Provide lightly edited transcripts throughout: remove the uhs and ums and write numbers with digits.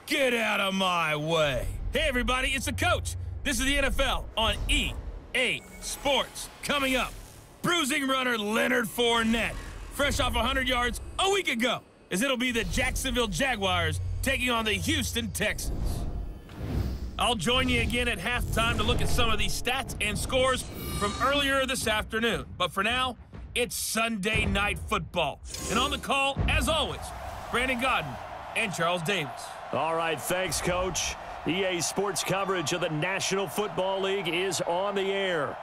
Get out of my way. Hey, everybody, it's the coach. This is the NFL on EA Sports. Coming up, bruising runner Leonard Fournette, fresh off 100 yards a week ago, as it'll be the Jacksonville Jaguars taking on the Houston Texans. I'll join you again at halftime to look at some of these stats and scores from earlier this afternoon. But for now, it's Sunday Night Football. And on the call, as always, Brandon Godden and Charles Davis. All right, thanks, Coach. EA Sports coverage of the National Football League is on the air.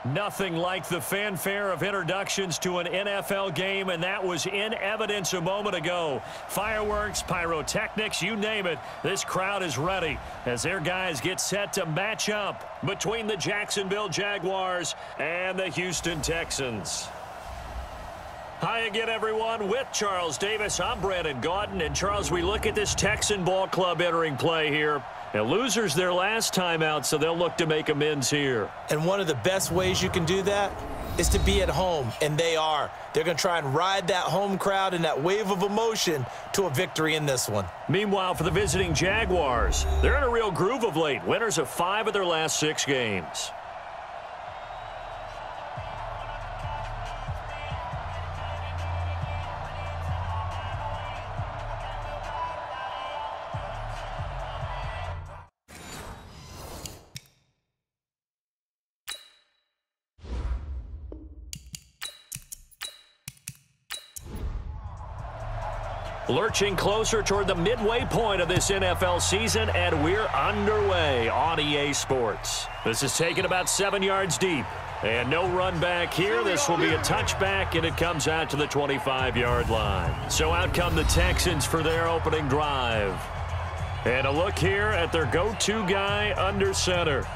Nothing like the fanfare of introductions to an NFL game, and that was in evidence a moment ago. Fireworks, pyrotechnics, you name it, this crowd is ready as their guys get set to match up between the Jacksonville Jaguars and the Houston Texans. Hi again, everyone. With Charles Davis, I'm Brandon Godden. And, Charles, we look at this Texan ball club entering play here. And losers their last time out, so they'll look to make amends here. And one of the best ways you can do that is to be at home, and they are. They're going to try and ride that home crowd and that wave of emotion to a victory in this one. Meanwhile, for the visiting Jaguars, they're in a real groove of late. Winners of 5 of their last 6 games. Lurching closer toward the midway point of this NFL season, and we're underway on EA Sports. This is taken about 7 yards deep, and no run back here. This will be a touchback, and it comes out to the 25-yard line. So out come the Texans for their opening drive. And a look here at their go-to guy under center.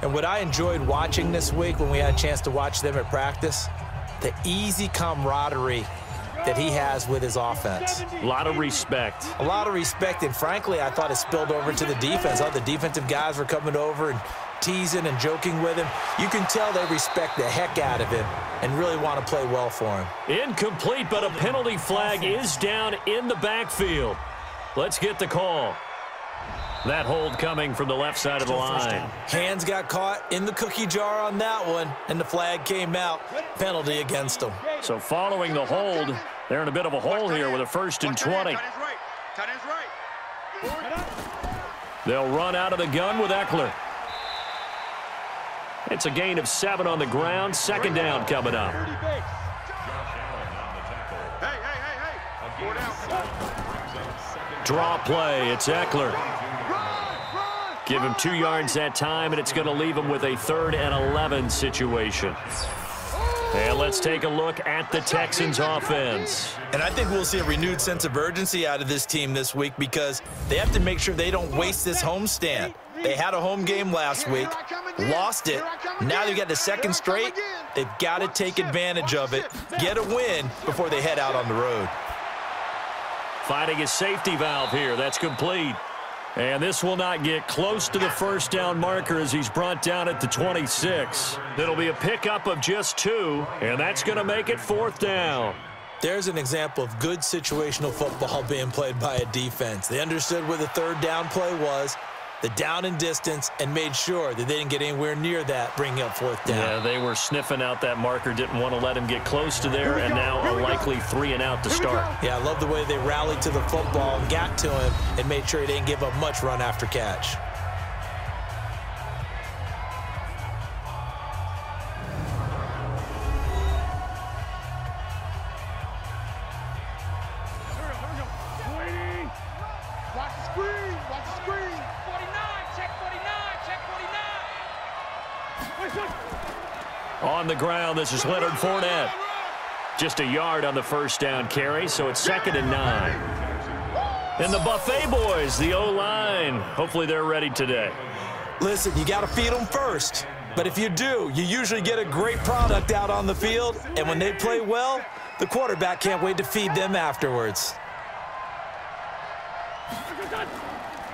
And what I enjoyed watching this week when we had a chance to watch them at practice, the easy camaraderie that he has with his offense. A lot of respect. A lot of respect, and frankly, I thought it spilled over to the defense. All the defensive guys were coming over and teasing and joking with him. You can tell they respect the heck out of him and really want to play well for him. Incomplete, but a penalty flag is down in the backfield. Let's get the call. That hold coming from the left side of the line. Hands got caught in the cookie jar on that one, and the flag came out. Penalty against them. So following the hold, they're in a bit of a hole here with a 1st and 20. They'll run out of the gun with Eckler. It's a gain of 7 on the ground. 2nd down coming up. Draw play. It's Eckler. Give him 2 yards that time, and it's going to leave him with a 3rd and 11 situation. And let's take a look at the Texans offense. And I think we'll see a renewed sense of urgency out of this team this week because they have to make sure they don't waste this homestand. They had a home game last week, lost it. Now they've got the 2nd straight. They've got to take advantage of it, get a win before they head out on the road. Finding a safety valve here. That's complete. And this will not get close to the 1st down marker as he's brought down at the 26. It'll be a pickup of just 2, and that's going to make it 4th down. There's an example of good situational football being played by a defense. They understood where the 3rd down play was, the down and distance, and made sure that they didn't get anywhere near that, bringing up 4th down. Yeah, they were sniffing out that marker, didn't want to let him get close to there, and now a likely 3 and out to start. Yeah, I love the way they rallied to the football and got to him and made sure he didn't give up much run after catch. On the ground, this is Leonard Fournette. Just a yard on the 1st down carry, so it's 2nd and 9. And the Buffet boys, the O-line, hopefully they're ready today. Listen, you got to feed them first. But if you do, you usually get a great product out on the field. And when they play well, the quarterback can't wait to feed them afterwards.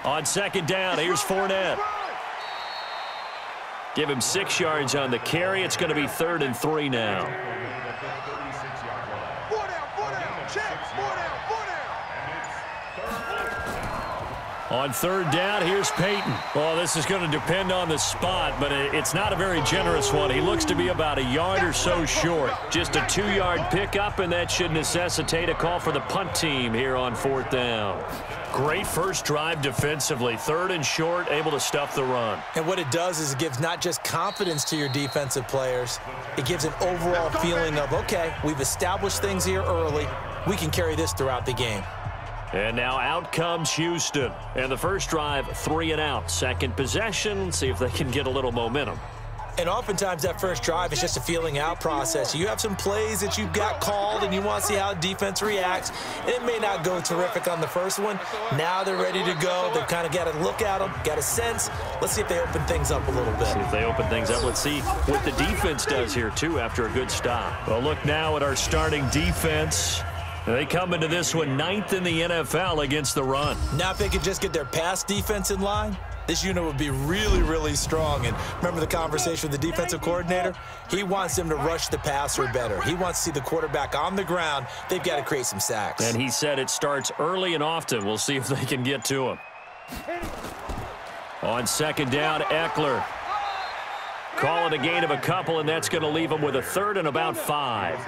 On 2nd down, here's Fournette. Give him 6 yards on the carry. It's going to be 3rd and 3 now. On third down, here's Peyton. Well, this is going to depend on the spot, but it's not a very generous one. He looks to be about a yard or so short. Just a 2-yard pickup, and that should necessitate a call for the punt team here on fourth down. Great first drive defensively. Third and short, able to stuff the run. And what it does is it gives not just confidence to your defensive players, it gives an overall feeling of, okay, we've established things here early. We can carry this throughout the game. And now out comes Houston. And the first drive, 3 and out. Second possession, see if they can get a little momentum. And oftentimes that first drive is just a feeling out process. You have some plays that you've got called and you want to see how the defense reacts. It may not go terrific on the first one. Now they're ready to go. They've kind of got to look at them, got a sense. Let's see if they open things up a little bit. See if they open things up. Let's see what the defense does here, too, after a good stop. Well, look now at our starting defense. They come into this one 9th in the NFL against the run. Now if they could just get their pass defense in line, this unit would be really, really strong. And remember the conversation with the defensive coordinator? He wants them to rush the passer better. He wants to see the quarterback on the ground. They've got to create some sacks. And he said it starts early and often. We'll see if they can get to him. On second down, Eckler. Call it a gain of a couple, and that's going to leave him with a third and about 5.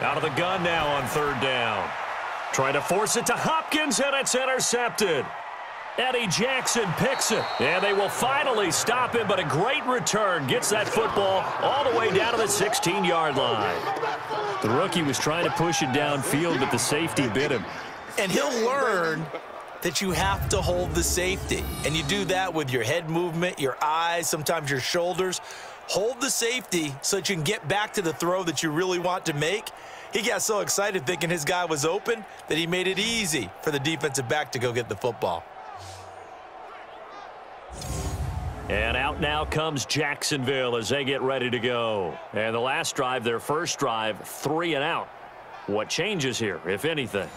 Out of the gun now on third down. Trying to force it to Hopkins, and it's intercepted. Eddie Jackson picks it, and they will finally stop him, but a great return gets that football all the way down to the 16-yard line. The rookie was trying to push it downfield, but the safety bit him. And he'll learn that you have to hold the safety. And you do that with your head movement, your eyes, sometimes your shoulders. Hold the safety so that you can get back to the throw that you really want to make. He got so excited thinking his guy was open that he made it easy for the defensive back to go get the football. And out now comes Jacksonville as they get ready to go. And the last drive, their first drive, 3 and out. What changes here, if anything?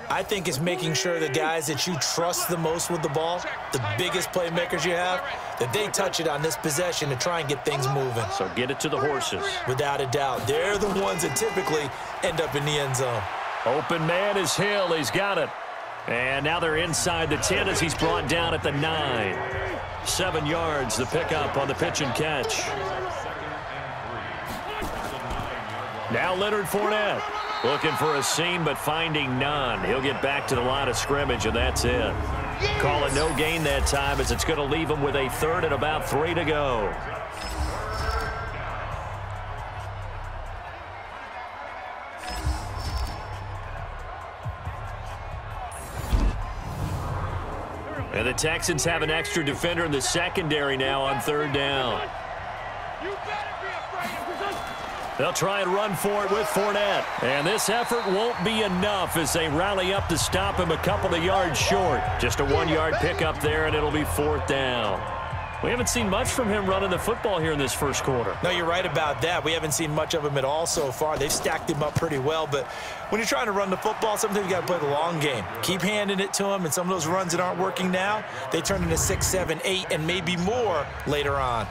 I think it's making sure the guys that you trust the most with the ball, the biggest playmakers you have, that they touch it on this possession to try and get things moving. So get it to the horses. Without a doubt. They're the ones that typically end up in the end zone. Open man is Hill. He's got it. And now they're inside the 10 as he's brought down at the 9. 7 yards, the pickup on the pitch and catch. Now Leonard Fournette. Looking for a seam, but finding none. He'll get back to the line of scrimmage, and that's it. Call it no gain that time, as it's going to leave him with a third and about 3 to go. And the Texans have an extra defender in the secondary now on third down. They'll try and run for it with Fournette. And this effort won't be enough as they rally up to stop him a couple of yards short. Just a 1-yard pickup there, and it'll be fourth down. We haven't seen much from him running the football here in this first quarter. No, you're right about that. We haven't seen much of him at all so far. They've stacked him up pretty well. But when you're trying to run the football, sometimes you got to play the long game. Keep handing it to him, and some of those runs that aren't working now, they turn into 6, 7, 8, and maybe more later on.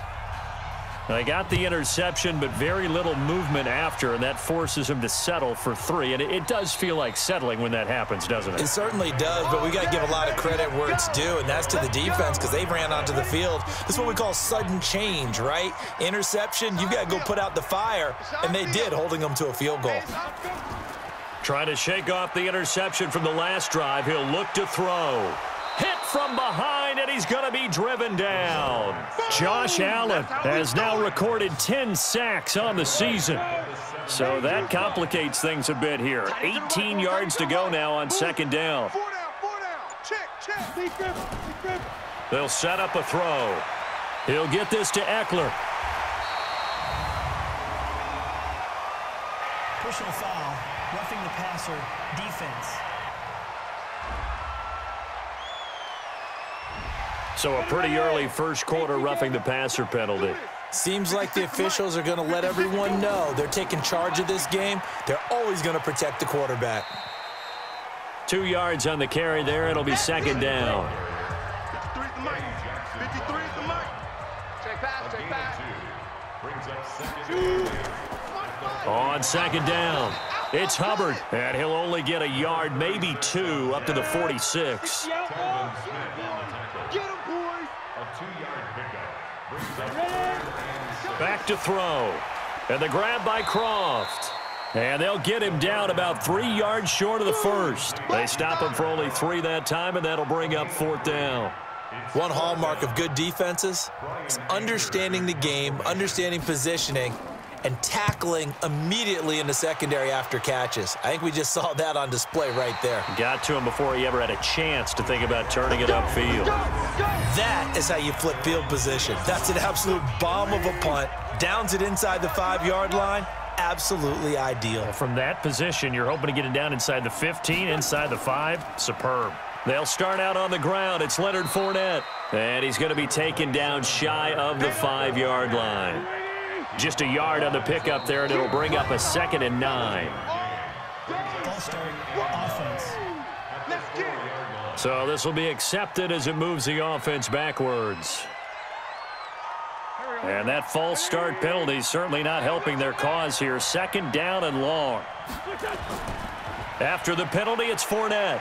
They got the interception, but very little movement after, and that forces him to settle for 3. And it does feel like settling when that happens, doesn't it? It certainly does, but we got to give a lot of credit where it's due, and that's to the defense because they ran onto the field. This is what we call sudden change, right? Interception, you've got to go put out the fire, and they did, holding them to a field goal. Trying to shake off the interception from the last drive. He'll look to throw. Hit from behind, and he's going to be driven down. Josh Allen has now recorded 10 sacks on the season. So that complicates things a bit here. 18 yards to go now on second down. They'll set up a throw. He'll get this to Eckler. Personal foul, roughing the passer, defense. So a pretty early first quarter roughing the passer penalty. Seems like the officials are going to let everyone know they're taking charge of this game. They're always going to protect the quarterback. 2 yards on the carry there. It'll be second down. On second down. It's Hubbard, and he'll only get a yard, maybe 2, up to the 46. Back to throw. And the grab by Croft. And they'll get him down about 3 yards short of the first. They stop him for only 3 that time, and that'll bring up 4th down. One hallmark of good defenses is understanding the game, understanding positioning, and tackling immediately in the secondary after catches. I think we just saw that on display right there. Got to him before he ever had a chance to think about turning it upfield. That is how you flip field position. That's an absolute bomb of a punt. Downs it inside the 5-yard line. Absolutely ideal. From that position, you're hoping to get it down inside the 15, inside the 5. Superb. They'll start out on the ground. It's Leonard Fournette. And he's going to be taken down shy of the 5-yard line. Just a yard on the pickup there, and it'll bring up a 2nd and 9. False start, offense. So this will be accepted as it moves the offense backwards. And that false start penalty is certainly not helping their cause here. 2nd down and long. After the penalty, it's Fournette.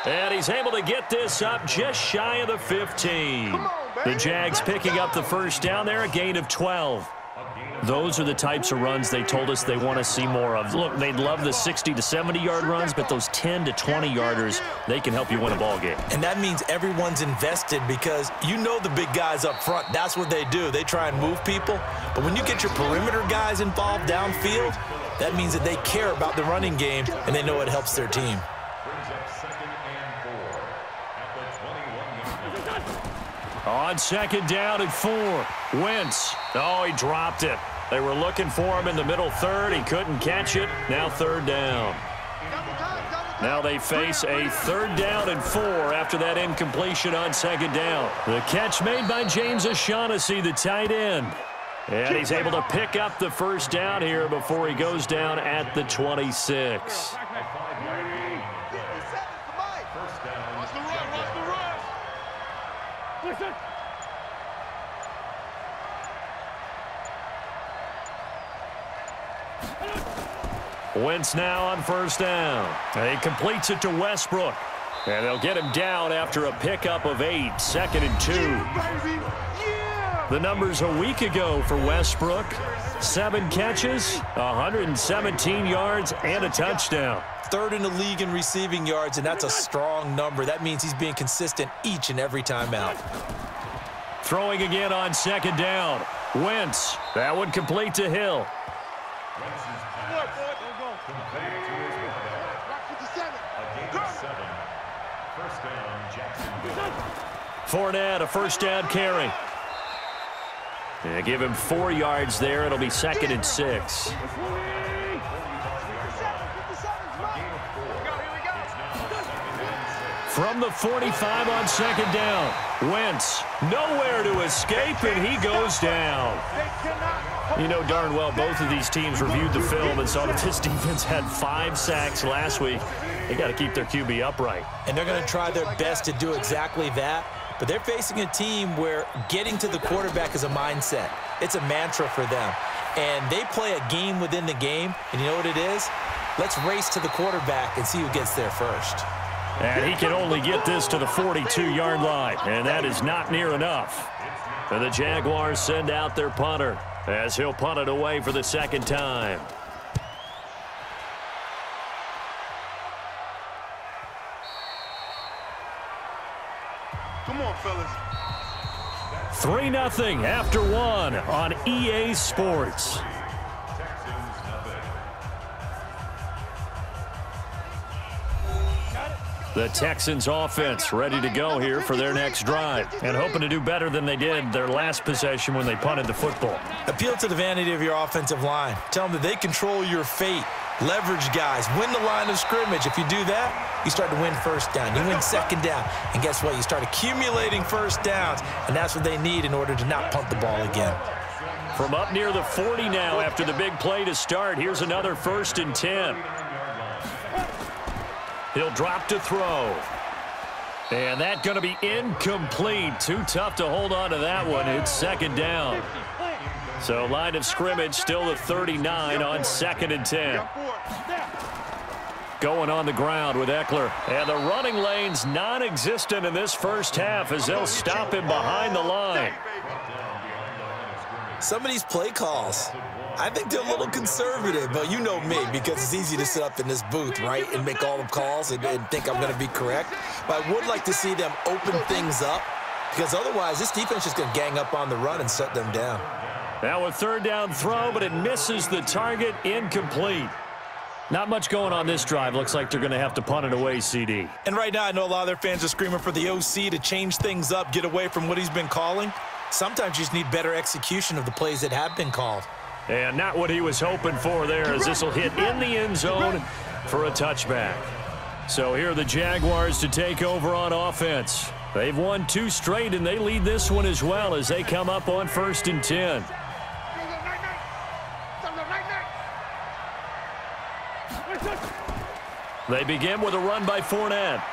And he's able to get this up just shy of the 15. The Jags picking up the 1st down there, a gain of 12. Those are the types of runs they told us they want to see more of. Look, they'd love the 60 to 70-yard runs, but those 10 to 20-yarders, they can help you win a ball game. And that means everyone's invested because you know the big guys up front. That's what they do. They try and move people. But when you get your perimeter guys involved downfield, that means that they care about the running game and they know it helps their team. On 2nd down and 4, Wentz. Oh, he dropped it. They were looking for him in the middle 3rd. He couldn't catch it. Now 3rd down. Now they face a 3rd down and 4 after that incompletion on 2nd down. The catch made by James O'Shaughnessy, the tight end. And he's able to pick up the 1st down here before he goes down at the 26. Wentz now on 1st down. And he completes it to Westbrook. And they'll get him down after a pickup of 8, 2nd and 2. The numbers a week ago for Westbrook: 7 catches, 117 yards, and a touchdown. 3rd in the league in receiving yards, and that's a strong number. That means he's being consistent each and every time out. Throwing again on 2nd down. Wentz. That one complete to Hill. Fournette, a 1st down carry. Yeah, give him 4 yards there. It'll be 2nd and 6. From the 45 on 2nd down. Wentz, nowhere to escape, and he goes down. You know darn well both of these teams reviewed the film and saw that this defense had 5 sacks last week. They got to keep their QB upright. And they're going to try their best to do exactly that. But they're facing a team where getting to the quarterback is a mindset. It's a mantra for them. And they play a game within the game. And you know what it is? Let's race to the quarterback and see who gets there first. And he can only get this to the 42-yard line. And that is not near enough. And the Jaguars send out their punter as he'll punt it away for the 2nd time. Come on, fellas. 3-0 after 1 on EA Sports. The Texans offense ready to go here for their next drive and hoping to do better than they did their last possession when they punted the football. Appeal to the vanity of your offensive line. Tell them that they control your fate. Leverage guys. Win the line of scrimmage. If you do that, you start to win 1st down. You win 2nd down. And guess what? You start accumulating 1st downs. And that's what they need in order to not punt the ball again. From up near the 40 now after the big play to start, here's another 1st and 10. He'll drop to throw. And that's going to be incomplete. Too tough to hold on to that one. It's 2nd down. So line of scrimmage still the 39 on 2nd and 10. Going on the ground with Eckler. And the running lane's non-existent in this first half as they'll stop him behind the line. Some of these play calls, I think they're a little conservative, but you know me, because it's easy to sit up in this booth, right, and make all the calls and think I'm going to be correct. But I would like to see them open things up, because otherwise this defense is going to gang up on the run and shut them down. Now a 3rd down throw, but it misses the target, incomplete. Not much going on this drive. Looks like they're going to have to punt it away, CD. And right now I know a lot of their fans are screaming for the OC to change things up, get away from what he's been calling. Sometimes you just need better execution of the plays that have been called. And not what he was hoping for there, as this will hit in the end zone for a touchback. So here are the Jaguars to take over on offense. They've won 2 straight, and they lead this one as well as they come up on 1st and 10. They begin with a run by Fournette.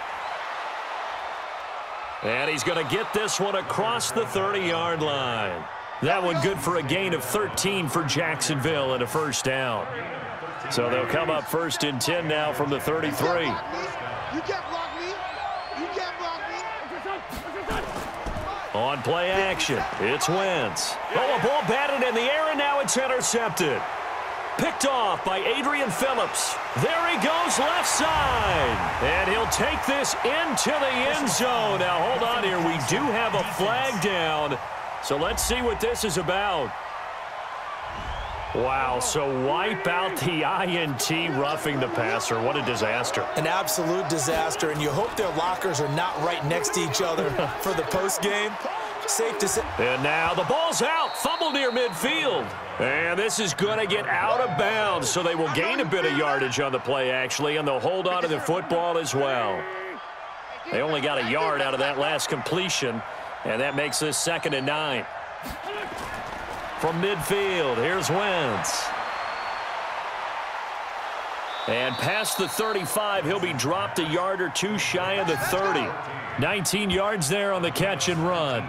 And he's going to get this one across the 30-yard line. That one good for a gain of 13 for Jacksonville and a 1st down. So they'll come up 1st and 10 now from the 33. You can't block me. You can't block me. On play action, it's Wentz. Oh, a ball batted in the air, and now it's intercepted. Picked off by Adrian Phillips. There he goes, left side. And he'll take this into the end zone. Now, hold on here. We do have a flag down. So let's see what this is about. Wow, so wipe out the INT, roughing the passer. What a disaster. An absolute disaster, and you hope their lockers are not right next to each other for the postgame. Safe to say. And now the ball's out. Fumble near midfield. And this is going to get out of bounds, so they will gain a bit of yardage on the play, actually, and they'll hold on to the football as well. They only got a yard out of that last completion, and that makes this 2nd and 9. From midfield, here's Wentz. And past the 35, he'll be dropped a yard or 2 shy of the 30. 19 yards there on the catch and run.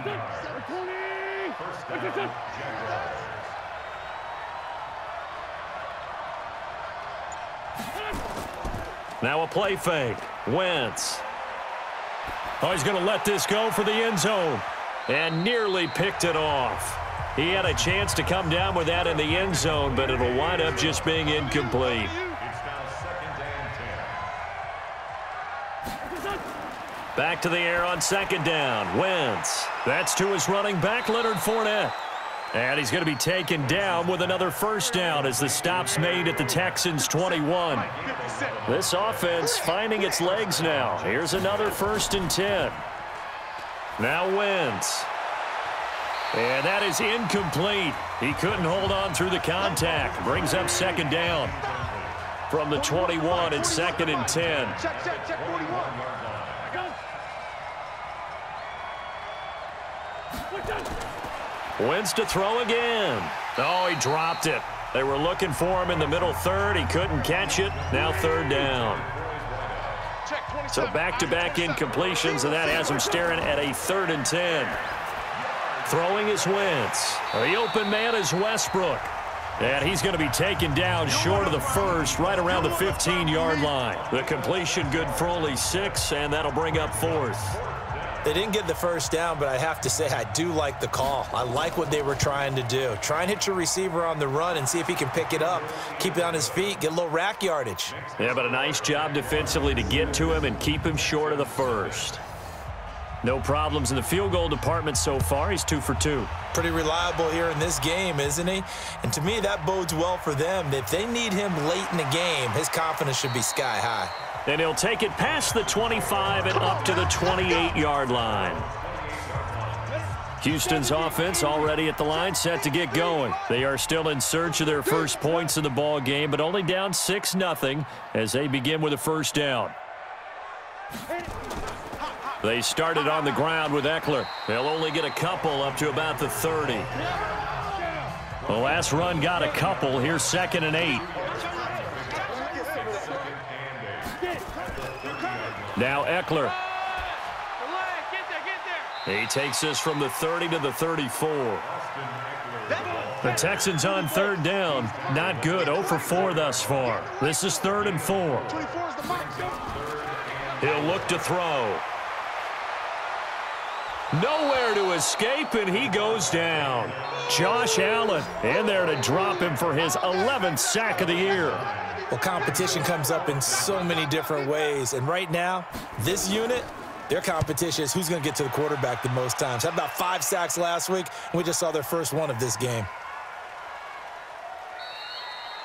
Now a play fake. Wentz. Oh, he's going to let this go for the end zone. And nearly picked it off. He had a chance to come down with that in the end zone, but it'll wind up just being incomplete. Back to the air on 2nd down. Wentz. That's to his running back, Leonard Fournette. And he's going to be taken down with another 1st down as the stop's made at the Texans' 21. This offense finding its legs now. Here's another 1st and 10. Now Wentz. And that is incomplete. He couldn't hold on through the contact. Brings up 2nd down. From the 21, it's 2nd and 10. Check 41. Wentz to throw again. Oh, he dropped it. They were looking for him in the middle 3rd. He couldn't catch it. Now 3rd down. So back-to-back incompletions, and that has him staring at a 3rd and 10. Throwing is Wentz. The open man is Westbrook. And he's going to be taken down short of the 1st, right around the 15-yard line. The completion good for only 6, and that'll bring up 4th. They didn't get the 1st down, but I have to say I do like the call. I like what they were trying to do. Try and hit your receiver on the run and see if he can pick it up, keep it on his feet, get a little rack yardage. Yeah, but a nice job defensively to get to him and keep him short of the 1st. No problems in the field goal department so far. He's 2 for 2. Pretty reliable here in this game, isn't he? And to me, that bodes well for them. If they need him late in the game, his confidence should be sky high. And he'll take it past the 25 and up to the 28-yard line. Houston's offense already at the line, set to get going. They are still in search of their first points in the ball game, but only down 6-0 as they begin with a 1st down. They started on the ground with Eckler. They'll only get a couple up to about the 30. The last run got a couple. Here's 2nd and 8. Now Eckler. He takes this from the 30 to the 34. The Texans on third down. Not good. 0 for 4 thus far. This is 3rd and 4. He'll look to throw. Nowhere to escape, and he goes down. Josh Allen in there to drop him for his 11th sack of the year. Well, competition comes up in so many different ways. And right now, this unit, their competition is who's going to get to the quarterback the most times. Had about 5 sacks last week, and we just saw their first one of this game.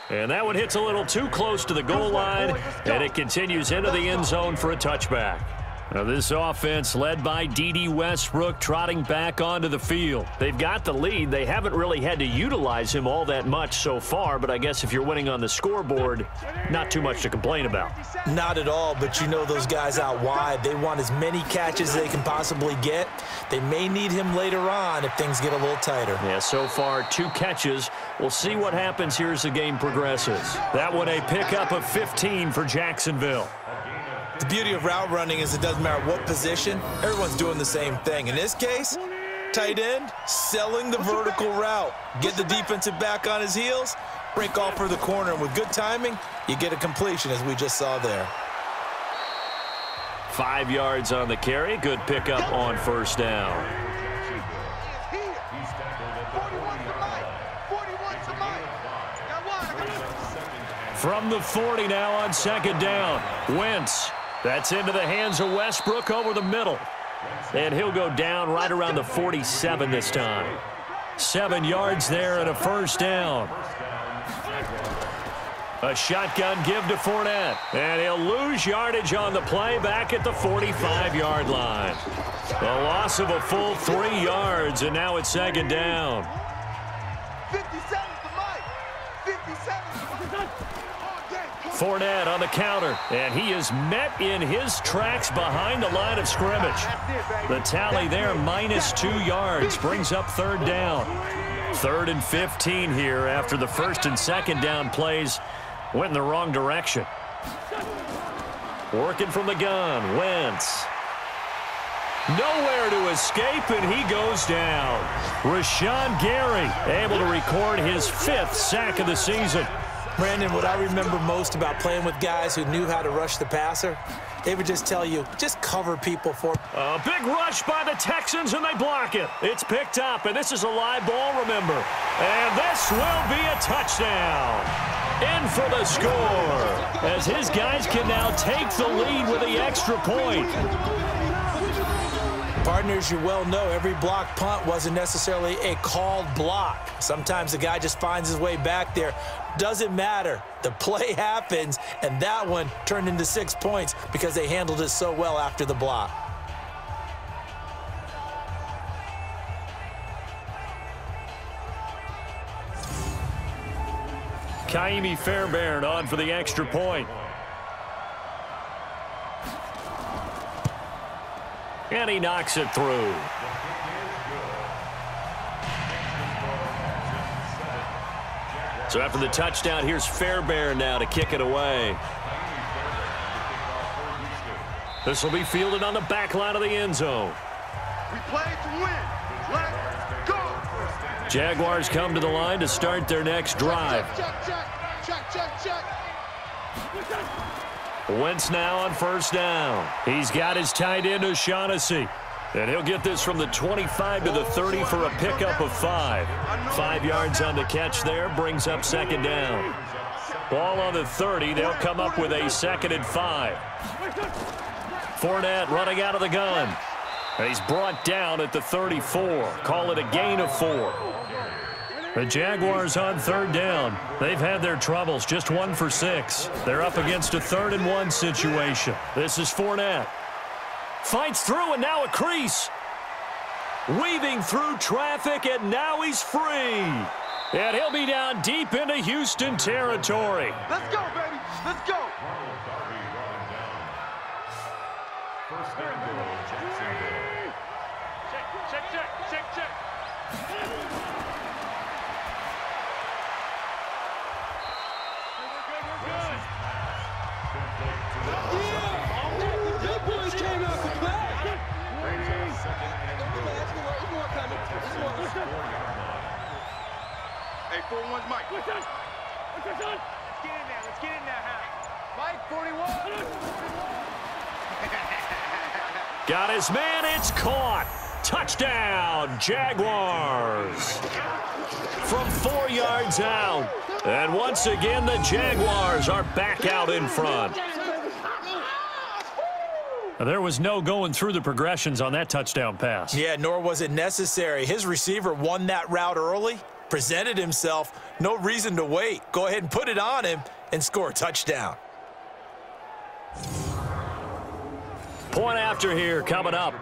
And that one hits a little too close to the goal line, and it continues into the end zone for a touchback. Now this offense led by D.D. Westbrook trotting back onto the field. They've got the lead. They haven't really had to utilize him all that much so far, but I guess if you're winning on the scoreboard, not too much to complain about. Not at all, but you know those guys out wide, they want as many catches as they can possibly get. They may need him later on if things get a little tighter. Yeah, so far 2 catches. We'll see what happens here as the game progresses. That one a pickup of 15 for Jacksonville. The beauty of route running is it doesn't matter what position, everyone's doing the same thing. In this case, tight end, selling the vertical route. Get the defensive back on his heels, break off for the corner, and with good timing, you get a completion as we just saw there. 5 yards on the carry. Good pickup on first down. From the 40 now on second down. Wentz. That's into the hands of Westbrook over the middle. And he'll go down right around the 47 this time. 7 yards there and a first down. A shotgun give to Fournette. And he'll lose yardage on the play back at the 45-yard line. A loss of a full 3 yards, and now it's second down. 57 to Mike. 57. Fournette on the counter, and he is met in his tracks behind the line of scrimmage. The tally there, -2 yards, brings up third down. 3rd and 15 here after the first and second down plays went in the wrong direction. Working from the gun, Wentz. Nowhere to escape, and he goes down. Rashawn Gary able to record his 5th sack of the season. Brandon, what I remember most about playing with guys who knew how to rush the passer, they would just tell you, just cover people for. A big rush by the Texans, and they block it. It's picked up, and this is a live ball, remember. And this will be a touchdown. In for the score, as his guys can now take the lead with the extra point. Partners, you well know every block punt wasn't necessarily a called block. Sometimes the guy just finds his way back there. Doesn't matter. The play happens, and that one turned into 6 points because they handled it so well after the block. Kaimi Fairbairn on for the extra point. And he knocks it through. So after the touchdown, here's Fairbairn now to kick it away. This will be fielded on the back line of the end zone. We play to win. Let's go. Jaguars come to the line to start their next drive. Check. Wentz now on first down. He's got his tight end O'Shaughnessy. And he'll get this from the 25 to the 30 for a pickup of 5. 5 yards on the catch there, brings up second down. Ball on the 30, they'll come up with a 2nd and 5. Fournette running out of the gun. And he's brought down at the 34. Call it a gain of 4. The Jaguars on third down. They've had their troubles, just 1 for 6. They're up against a 3rd and 1 situation. This is Fournette. Fights through, and now a crease. Weaving through traffic, and now he's free. And he'll be down deep into Houston territory. Let's go, baby. Let's go. Check. Hey, 4-1's Mike. What's that? Let's get in there. Let's get in there, Mike, 41. Got his man. It's caught. Touchdown, Jaguars. From 4 yards out. And once again, the Jaguars are back out in front. There was no going through the progressions on that touchdown pass. Yeah, nor was it necessary. His receiver won that route early, presented himself, no reason to wait. Go ahead and put it on him and score a touchdown. Point after here coming up.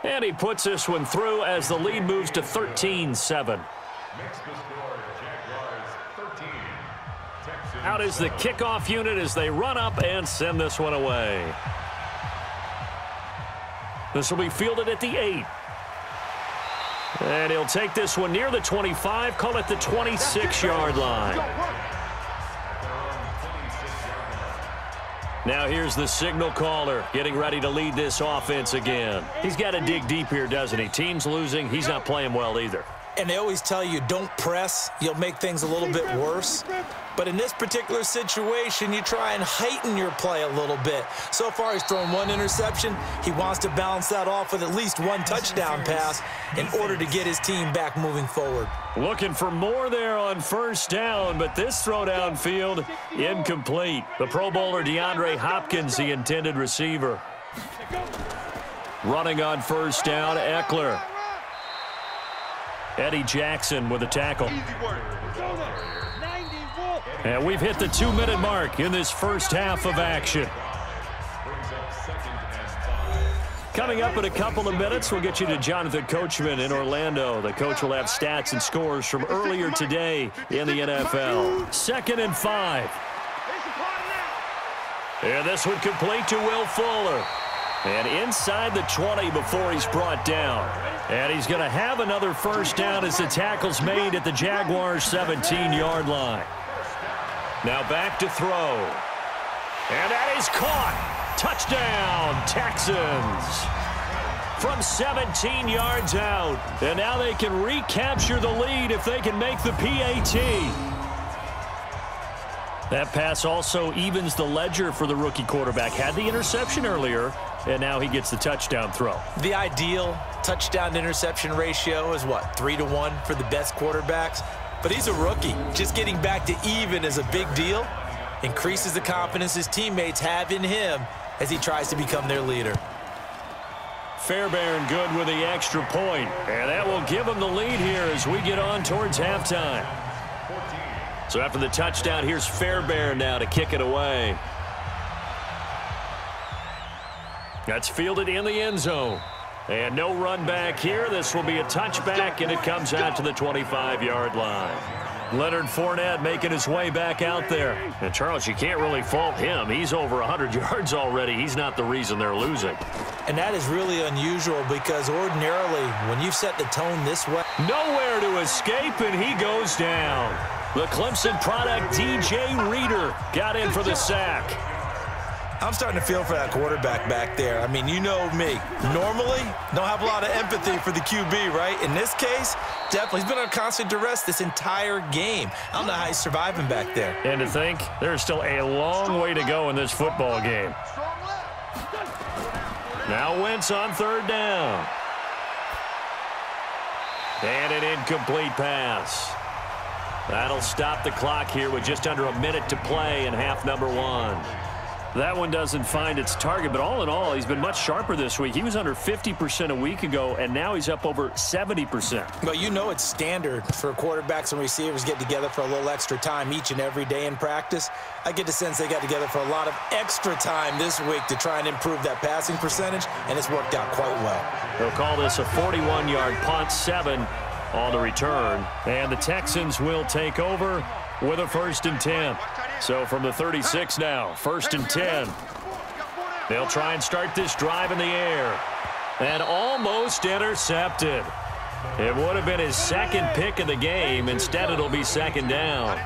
And he puts this one through as the lead moves to 13-7. Out is the kickoff unit as they run up and send this one away. This will be fielded at the 8. And he'll take this one near the 25, call it the 26-yard line. Now here's the signal caller getting ready to lead this offense again. He's got to dig deep here, doesn't he? Team's losing. He's not playing well either. And they always tell you, don't press. You'll make things a little bit worse. But in this particular situation, you try and heighten your play a little bit. So far, he's thrown 1 interception. He wants to balance that off with at least 1 touchdown pass in order to get his team back moving forward. Looking for more there on first down, but this throw downfield, incomplete. The Pro Bowler DeAndre Hopkins, the intended receiver. Running on first down, Eckler. Eddie Jackson with a tackle. And we've hit the 2-minute mark in this first half of action. Coming up in a couple of minutes, we'll get you to Jonathan Coachman in Orlando. The coach will have stats and scores from earlier today in the NFL. 2nd and 5. And this one complete to Will Fuller. And inside the 20 before he's brought down. And he's going to have another first down as the tackle's made at the Jaguars' 17-yard line. Now back to throw. And that is caught. Touchdown, Texans. From 17 yards out. And now they can recapture the lead if they can make the PAT. That pass also evens the ledger for the rookie quarterback. Had the interception earlier, and now he gets the touchdown throw. The ideal touchdown-interception ratio is what, 3-to-1 for the best quarterbacks? But he's a rookie. Just getting back to even is a big deal. Increases the confidence his teammates have in him as he tries to become their leader. Fairbairn good with the extra point. And that will give him the lead here as we get on towards halftime. So after the touchdown, here's Fairbairn now to kick it away. That's fielded in the end zone. And no run back here. This will be a touchback, and it comes out to the 25-yard line. Leonard Fournette making his way back out there. And, Charles, you can't really fault him. He's over 100 yards already. He's not the reason they're losing. And that is really unusual because ordinarily when you set the tone this way. Nowhere to escape, and he goes down. The Clemson product, DJ Reader, got in for the sack. I'm starting to feel for that quarterback back there. I mean, you know me. Normally, don't have a lot of empathy for the QB, right? In this case, definitely. He's been on constant duress this entire game. I don't know how he's surviving back there. And to think, there's still a long way to go in this football game. Now Wentz on 3rd down. And an incomplete pass. That'll stop the clock here with just under a minute to play in half number 1. That one doesn't find its target, but all in all, he's been much sharper this week. He was under 50% a week ago, and now he's up over 70%. Well, you know it's standard for quarterbacks and receivers get together for a little extra time each and every day in practice. I get the sense they got together for a lot of extra time this week to try and improve that passing percentage, and it's worked out quite well. They'll call this a 41-yard punt, 7 on the return, and the Texans will take over with a 1st and 10. So from the 36 now, 1st and 10. They'll try and start this drive in the air. And almost intercepted. It would have been his 2nd pick of the game. Instead, it'll be 2nd down.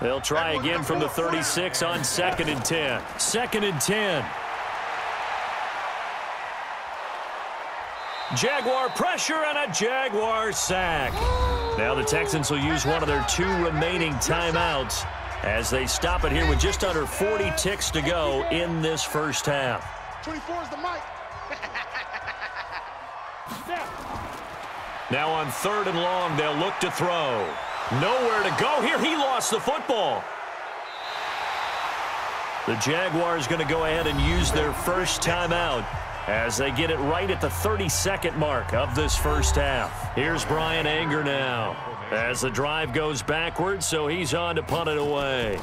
They'll try again from the 36 on 2nd and 10. 2nd and 10. Jaguar pressure and a Jaguar sack. Now the Texans will use one of their 2 remaining timeouts as they stop it here with just under 40 ticks to go in this first half. 24 is the mic. Now on 3rd and long, they'll look to throw. Nowhere to go here. He lost the football. The Jaguars going to go ahead and use their first timeout as they get it right at the 32nd mark of this first half. Here's Brian Anger now as the drive goes backwards, so he's on to punt it away.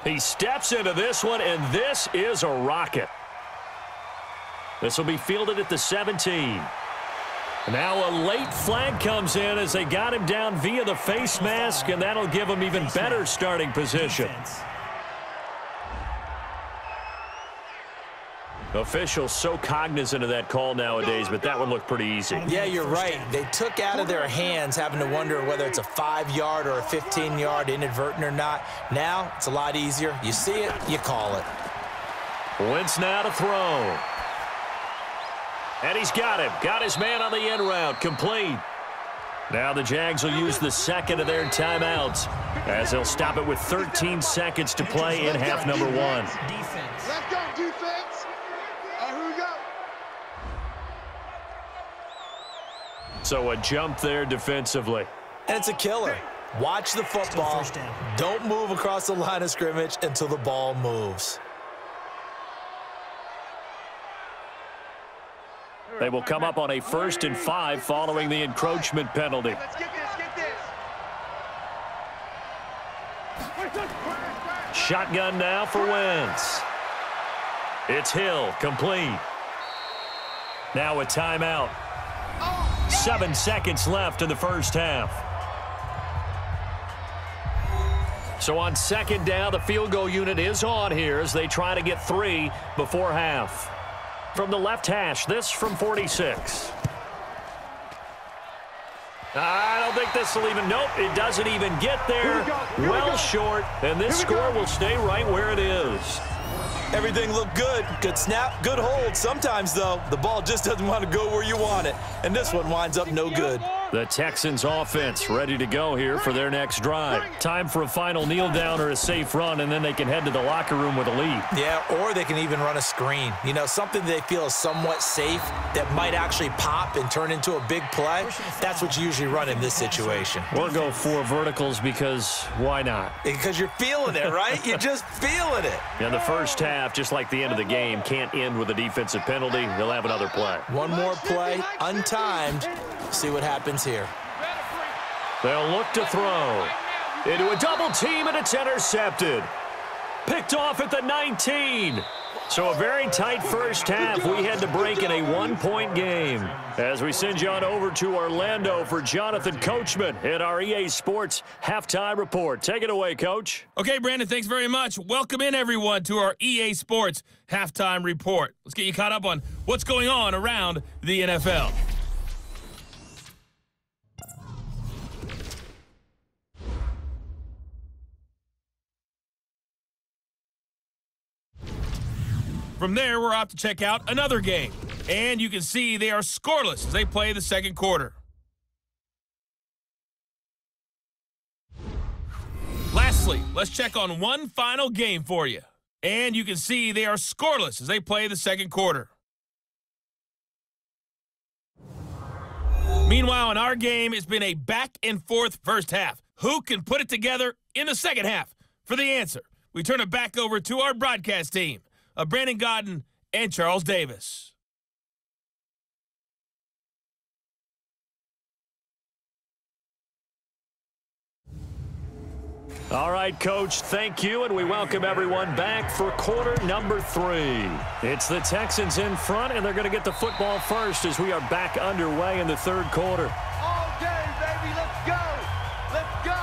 He steps into this one, and this is a rocket. This will be fielded at the 17. Now a late flag comes in as they got him down via the face mask, and that'll give him even better starting position. Officials so cognizant of that call nowadays, but that one looked pretty easy. Yeah, you're right. They took out of their hands having to wonder whether it's a 5-yard or a 15-yard inadvertent or not. Now it's a lot easier. You see it, you call it. Wentz now to throw. And he's got him. Got his man on the end route. Complete. Now the Jags will use the second of their timeouts as they'll stop it with 13 seconds to play in half number 1. Defense. Let's go, defense. Here we go. So a jump there defensively. And it's a killer. Watch the football. Don't move across the line of scrimmage until the ball moves. They will come up on a 1st and 5 following the encroachment penalty. Let's get this. Shotgun now for Wentz. It's Hill, complete. Now a timeout. 7 seconds left in the first half. So on 2nd down, the field goal unit is on here as they try to get 3 before half. From the left hash, this from 46. I don't think this will even, nope, it doesn't even get there. Well short, and this score will stay right where it is. Everything looked good. Good snap, good hold. Sometimes, though, the ball just doesn't want to go where you want it. And this one winds up no good. The Texans offense ready to go here for their next drive. Time for a final kneel down or a safe run, and then they can head to the locker room with a lead. Yeah, or they can even run a screen. You know, something they feel is somewhat safe that might actually pop and turn into a big play. That's what you usually run in this situation. Or go 4 verticals because why not? Because you're feeling it, right? You're just feeling it. And the first half, just like the end of the game, can't end with a defensive penalty. They'll have another play. One more play, untimed. See what happens here. They'll look to throw. Into a double team, and it's intercepted. Picked off at the 19. So a very tight first half. We had to break in a 1-point game. As we send you on over to Orlando for Jonathan Coachman at our EA Sports Halftime Report. Take it away, Coach. Okay, Brandon, thanks very much. Welcome in, everyone, to our EA Sports Halftime Report. Let's get you caught up on what's going on around the NFL. From there, we're off to check out another game. And you can see they are scoreless as they play the second quarter. Lastly, let's check on one final game for you. And you can see they are scoreless as they play the second quarter. Meanwhile, in our game, it's been a back-and-forth first half. Who can put it together in the second half? For the answer, we turn it back over to our broadcast team of Brandon Godden and Charles Davis. All right, Coach, thank you, and we welcome everyone back for quarter number 3. It's the Texans in front, and they're going to get the football first as we are back underway in the third quarter. All day, baby, let's go. Let's go.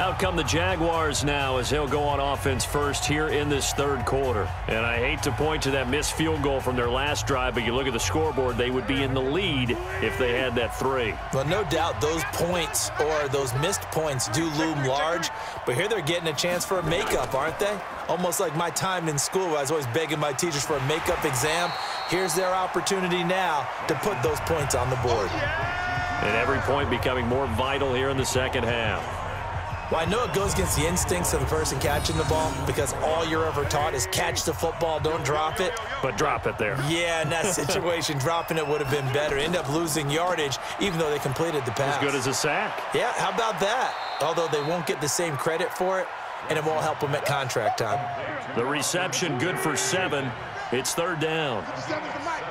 Out come the Jaguars now as they'll go on offense first here in this third quarter. And I hate to point to that missed field goal from their last drive, but you look at the scoreboard, they would be in the lead if they had that 3. Well, no doubt those points or those missed points do loom large, but here they're getting a chance for a makeup, aren't they? Almost like my time in school where I was always begging my teachers for a makeup exam. Here's their opportunity now to put those points on the board. And every point becoming more vital here in the second half. Well, I know it goes against the instincts of the person catching the ball because all you're ever taught is catch the football, don't drop it. But drop it there. Yeah, in that situation, dropping it would have been better. End up losing yardage, even though they completed the pass. As good as a sack. Yeah, how about that? Although they won't get the same credit for it, and it won't help them at contract time. The reception good for 7. It's third down.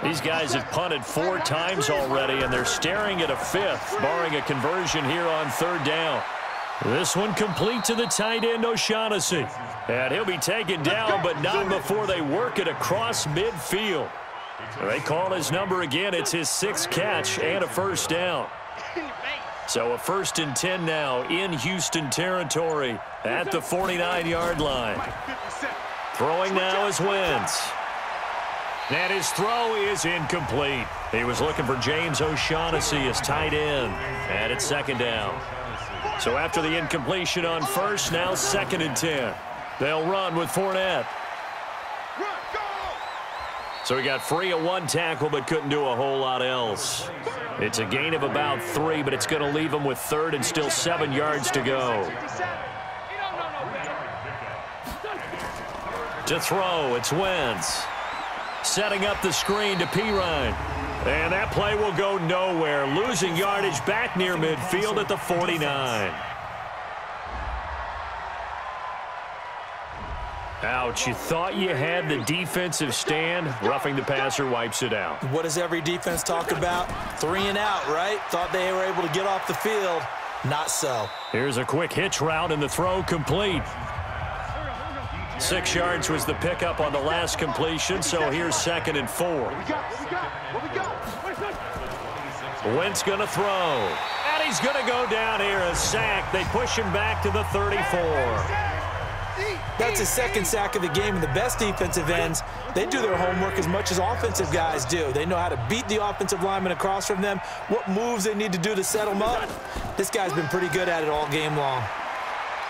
These guys have punted 4 times already, and they're staring at a 5th, barring a conversion here on third down. This one complete to the tight end, O'Shaughnessy. And he'll be taken down, but not before they work it across midfield. They call his number again. It's his 6th catch and a first down. So a 1st and 10 now in Houston territory at the 49-yard line. Throwing now is Wentz. And his throw is incomplete. He was looking for James O'Shaughnessy as tight end. And it's second down. So after the incompletion on first, now 2nd and 10. They'll run with Fournette. So he got free of 1 tackle but couldn't do a whole lot else. It's a gain of about 3, but it's going to leave him with 3rd and still 7 yards to go. To throw, it's Wentz. Setting up the screen to Pirine. And that play will go nowhere. Losing yardage back near midfield at the 49. Ouch, you thought you had the defensive stand. Roughing the passer wipes it out. What does every defense talk about? 3 and out, right? Thought they were able to get off the field. Not so. Here's a quick hitch route and the throw complete. 6 yards was the pickup on the last completion, so here's 2nd and 4. Wentz going to throw. And he's going to go down here, a sack. They push him back to the 34. That's his 2nd sack of the game, and the best defensive ends, they do their homework as much as offensive guys do. They know how to beat the offensive lineman across from them, what moves they need to do to set them up. This guy's been pretty good at it all game long.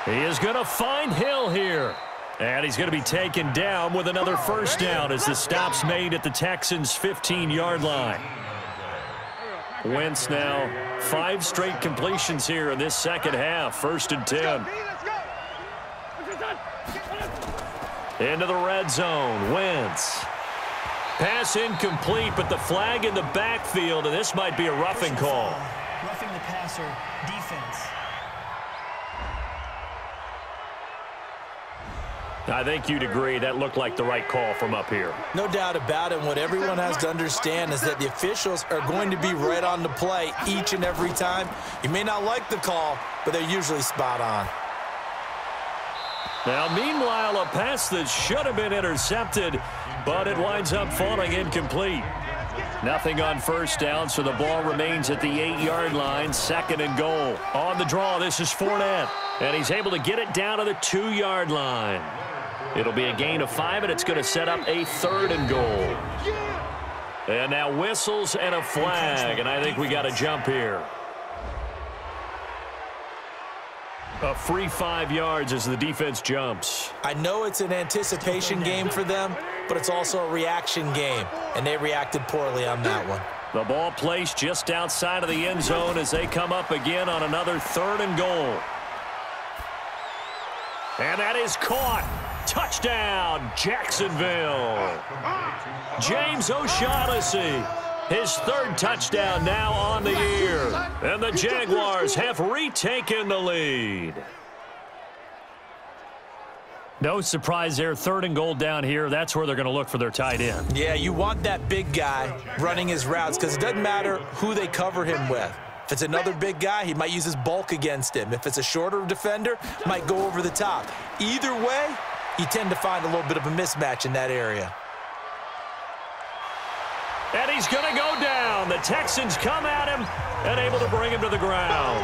He is going to find Hill here. And he's going to be taken down with another first down as the stop's made at the Texans' 15-yard line. Wentz now 5 straight completions here in this second half. 1st and 10. Into the red zone. Wentz. Pass incomplete, but the flag in the backfield, and this might be a roughing call. Roughing the passer, defense. I think you'd agree that looked like the right call from up here. No doubt about it. What everyone has to understand is that the officials are going to be right on the play each and every time. You may not like the call, but they're usually spot on. Now, meanwhile, a pass that should have been intercepted, but it winds up falling incomplete. Nothing on first down, so the ball remains at the 8-yard line. 2nd and goal. On the draw, this is Fournette, and he's able to get it down to the 2-yard line. It'll be a gain of 5, and it's going to set up a 3rd and goal. And now whistles and a flag, and I think we got a jump here. A free 5 yards as the defense jumps. I know it's an anticipation game for them, but it's also a reaction game, and they reacted poorly on that one. The ball placed just outside of the end zone as they come up again on another 3rd and goal. And that is caught. Touchdown, Jacksonville. James O'Shaughnessy, his 3rd touchdown now on the year. And the Jaguars have retaken the lead. No surprise there, 3rd and goal down here. That's where they're going to look for their tight end. Yeah, you want that big guy running his routes because it doesn't matter who they cover him with. If it's another big guy, he might use his bulk against him. If it's a shorter defender, might go over the top. Either way, you tend to find a little bit of a mismatch in that area. And he's going to go down. The Texans come at him and able to bring him to the ground.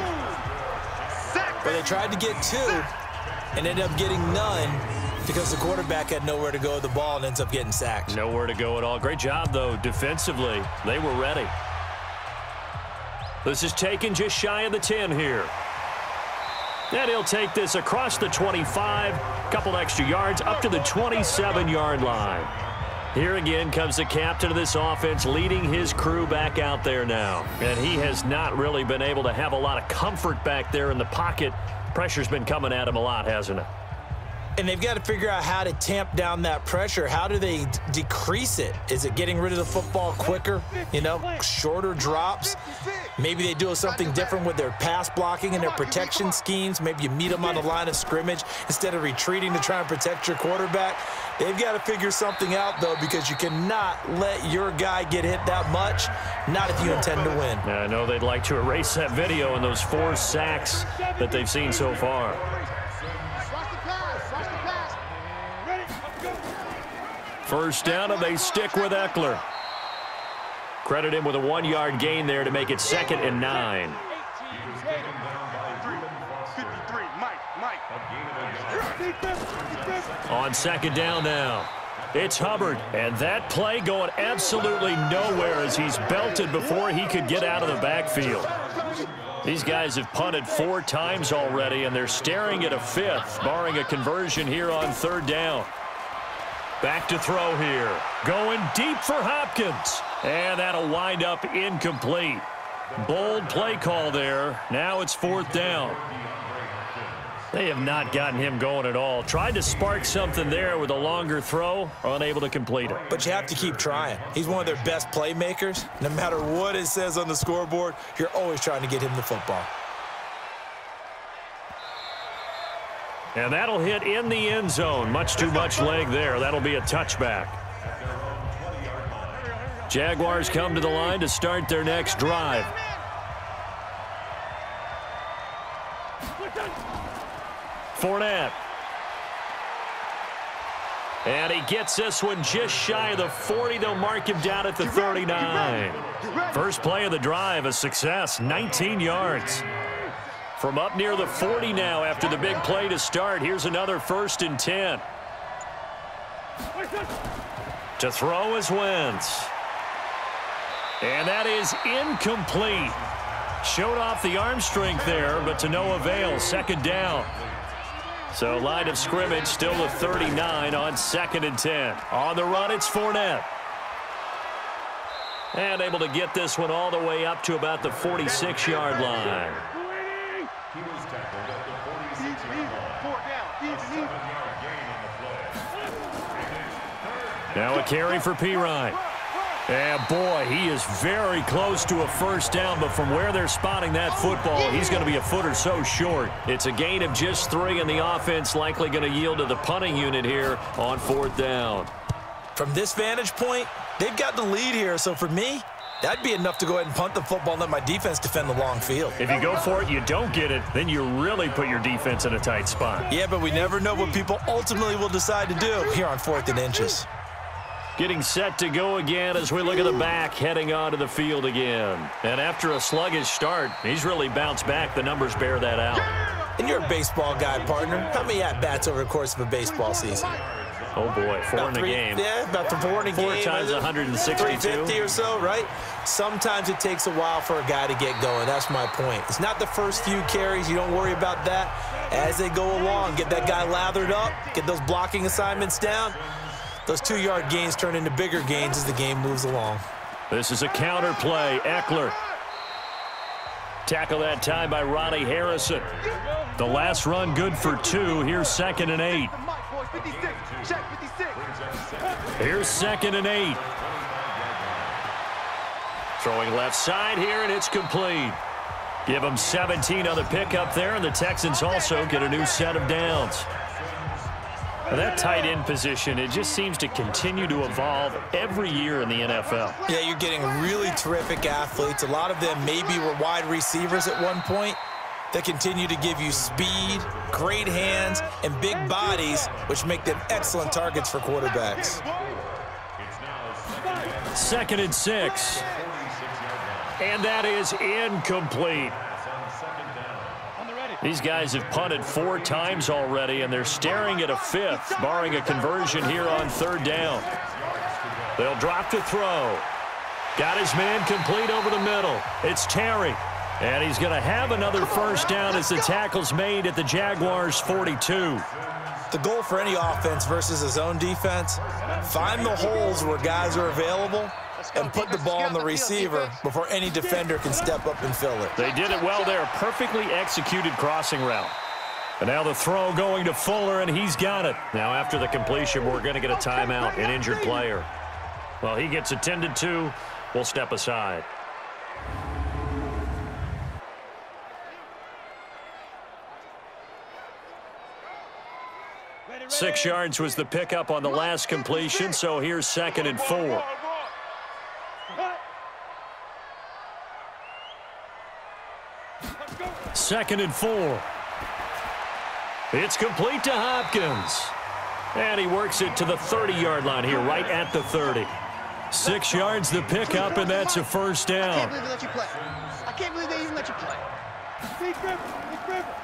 Well, they tried to get 2 and ended up getting none because the quarterback had nowhere to go with the ball and ends up getting sacked. Nowhere to go at all. Great job, though, defensively. They were ready. This is taken just shy of the 10 here. And he'll take this across the 25, couple extra yards, up to the 27-yard line. Here again comes the captain of this offense leading his crew back out there now. And he has not really been able to have a lot of comfort back there in the pocket. Pressure's been coming at him a lot, hasn't it? And they've got to figure out how to tamp down that pressure. How do they decrease it? Is it getting rid of the football quicker? You know, shorter drops? Maybe they do something different with their pass blocking and their protection schemes. Maybe you meet them on the line of scrimmage instead of retreating to try and protect your quarterback. They've got to figure something out, though, because you cannot let your guy get hit that much, not if you intend to win. I know they'd like to erase that video and those 4 sacks that they've seen so far. First down, and they stick with Eckler. Credit him with a 1-yard gain there to make it 2nd and 9. On 2nd down now. It's Hubbard, and that play going absolutely nowhere as he's belted before he could get out of the backfield. These guys have punted 4 times already, and they're staring at a 5th, barring a conversion here on 3rd down. Back to throw here. Going deep for Hopkins. And that'll wind up incomplete. Bold play call there. Now it's 4th down. They have not gotten him going at all. Tried to spark something there with a longer throw, unable to complete it. But you have to keep trying. He's one of their best playmakers. No matter what it says on the scoreboard, you're always trying to get him the football. And that'll hit in the end zone. Much too much leg there. That'll be a touchback. Jaguars come to the line to start their next drive. Fournette. And he gets this one just shy of the 40. They'll mark him down at the 39. First play of the drive, a success, 19 yards. From up near the 40 now after the big play to start. Here's another 1st and 10. To throw is Wentz. And that is incomplete. Showed off the arm strength there, but to no avail. 2nd down. So line of scrimmage still the 39 on 2nd and 10. On the run, it's Fournette. And able to get this one all the way up to about the 46-yard line. Now a carry for Pirine. And boy, he is very close to a 1st down, but from where they're spotting that football, he's going to be a foot or so short. It's a gain of just 3, and the offense likely going to yield to the punting unit here on 4th down. From this vantage point, they've got the lead here, so for me, that'd be enough to go ahead and punt the football and let my defense defend the long field. If you go for it, you don't get it, then you really put your defense in a tight spot. Yeah, but we never know what people ultimately will decide to do here on 4th and inches. Getting set to go again as we look at the back, heading onto the field again. And after a sluggish start, he's really bounced back. The numbers bear that out. And you're a baseball guy, partner. How many at-bats over the course of a baseball season? Oh, boy, 4 in a game. Yeah, about 4 in a game. 4 times 162. 350 or so, right? Sometimes it takes a while for a guy to get going. That's my point. It's not the first few carries. You don't worry about that. As they go along, get that guy lathered up, get those blocking assignments down. Those 2-yard gains turn into bigger gains as the game moves along. This is a counter play. Eckler. Tackle that time by Ronnie Harrison. The last run good for 2. Here's 2nd and 8. Here's 2nd and 8. Throwing left side here, and it's complete. Give them 17 on the pickup there, and the Texans also get a new set of downs. Now that tight end position, it just seems to continue to evolve every year in the NFL. Yeah, you're getting really terrific athletes. A lot of them maybe were wide receivers at one point that continue to give you speed, great hands, and big bodies, which make them excellent targets for quarterbacks. 2nd and 6. And that is incomplete. These guys have punted 4 times already, and they're staring at a 5th, barring a conversion here on 3rd down. They'll drop to throw. Got his man complete over the middle. It's Terry. And he's going to have another 1st down as the tackle's made at the Jaguars' 42. The goal for any offense versus his own defense, find the holes where guys are available and put the ball on the receiver before any defender can step up and fill it. They did it well there. Perfectly executed crossing route. And now the throw going to Fuller, and he's got it. Now after the completion, we're going to get a timeout, an injured player. Well, he gets attended to. We'll step aside. 6 yards was the pickup on the last completion, so here's 2nd and 4. Second and 4. It's complete to Hopkins. And he works it to the 30-yard line here, right at the 30. 6 yards the pickup, and that's a 1st down. I can't believe they even let you play.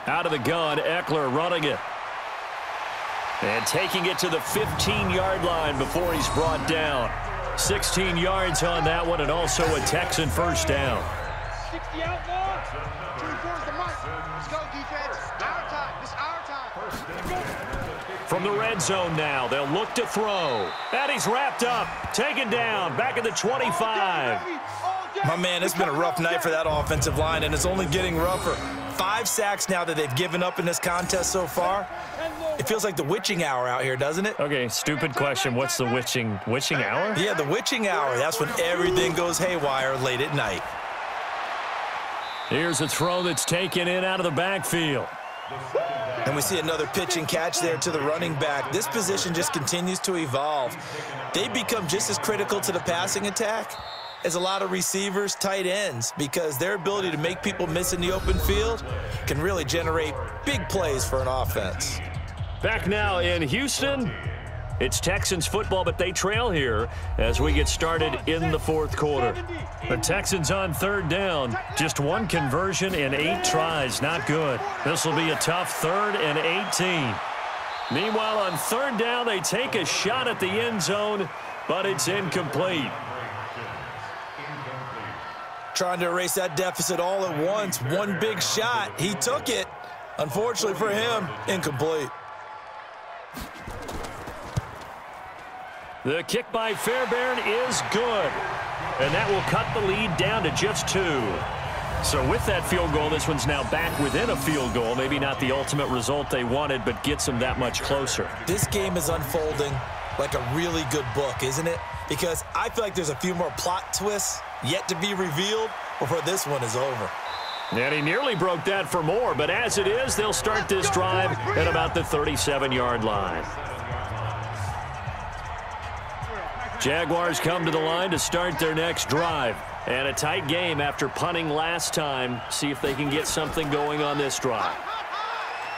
Out of the gun, Eckler running it. And taking it to the 15-yard line before he's brought down. 16 yards on that one, and also a Texan 1st down. 60 out now. 24's the mark. Let's go, defense. Our time. This our time. From the red zone now, they'll look to throw. And he's wrapped up. Taken down. Back at the 25. My man, it's been a rough night for that offensive line, and it's only getting rougher. 5 sacks now that they've given up in this contest so far. It feels like the witching hour out here, doesn't it? Okay, stupid question. What's the witching hour? Yeah, the witching hour. That's when everything goes haywire late at night. Here's a throw that's taken in out of the backfield. And we see another pitch and catch there to the running back. This position just continues to evolve. They become just as critical to the passing attack as a lot of receivers, tight ends, because their ability to make people miss in the open field can really generate big plays for an offense. Back now in Houston, it's Texans football, but they trail here as we get started in the 4th quarter. The Texans on 3rd down, just 1 conversion in 8 tries, not good. This will be a tough 3rd and 18. Meanwhile, on 3rd down, they take a shot at the end zone, but it's incomplete. Trying to erase that deficit all at once. One big shot. He took it. Unfortunately for him, incomplete. The kick by Fairbairn is good. And that will cut the lead down to just 2. So with that field goal, this one's now back within a field goal. Maybe not the ultimate result they wanted, but gets them that much closer. This game is unfolding like a really good book, isn't it? Because I feel like there's a few more plot twists yet to be revealed before this one is over. And he nearly broke that for more, but as it is, they'll start this drive at about the 37-yard line. Jaguars come to the line to start their next drive. And a tight game after punting last time. See if they can get something going on this drive.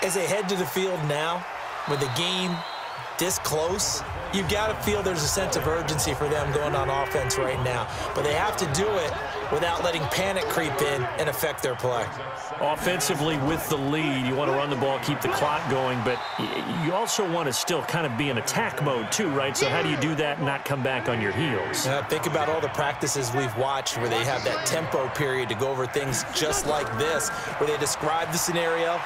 As they head to the field now, with the game this close, you've got to feel there's a sense of urgency for them going on offense right now. But they have to do it without letting panic creep in and affect their play. Offensively with the lead, you want to run the ball, keep the clock going, but you also want to still kind of be in attack mode too, right? So how do you do that and not come back on your heels? Think about all the practices we've watched where they have that tempo period to go over things just like this, where they describe the scenario,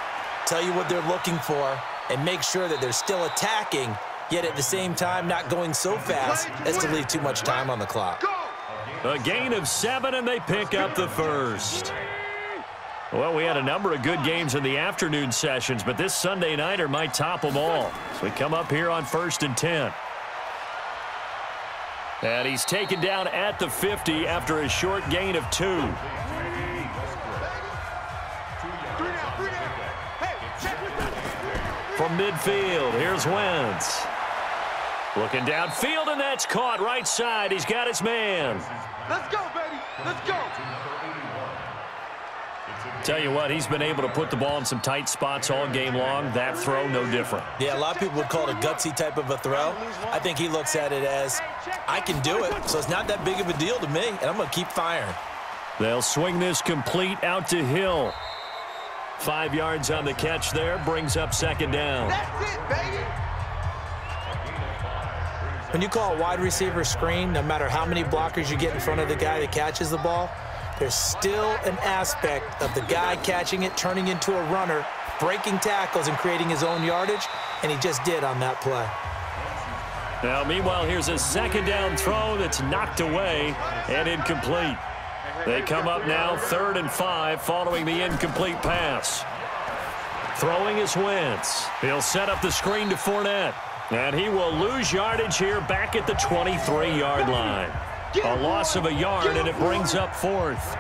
tell you what they're looking for, and make sure that they're still attacking, yet at the same time not going so fast as to leave too much time on the clock. A gain of 7, and they pick up the first. Well, we had a number of good games in the afternoon sessions, but this Sunday nighter might top them all. So we come up here on 1st and 10. And he's taken down at the 50 after a short gain of 2. From midfield, here's Wentz. Looking downfield, and that's caught right side. He's got his man. Let's go, baby. Let's go. Tell you what, he's been able to put the ball in some tight spots all game long. That throw, no different. Yeah, a lot of people would call it a gutsy type of a throw. I think he looks at it as, I can do it, so it's not that big of a deal to me, and I'm going to keep firing. They'll swing this complete out to Hill. 5 yards on the catch there, brings up second down. That's it, baby. When you call a wide receiver screen, no matter how many blockers you get in front of the guy that catches the ball, there's still an aspect of the guy catching it, turning into a runner, breaking tackles and creating his own yardage, and he just did on that play. Now, meanwhile, here's a second down throw that's knocked away and incomplete. They come up now 3rd and 5 following the incomplete pass. Throwing is Wentz. He'll set up the screen to Fournette. And he will lose yardage here back at the 23-yard line. A loss of a yard, and it brings up 4th.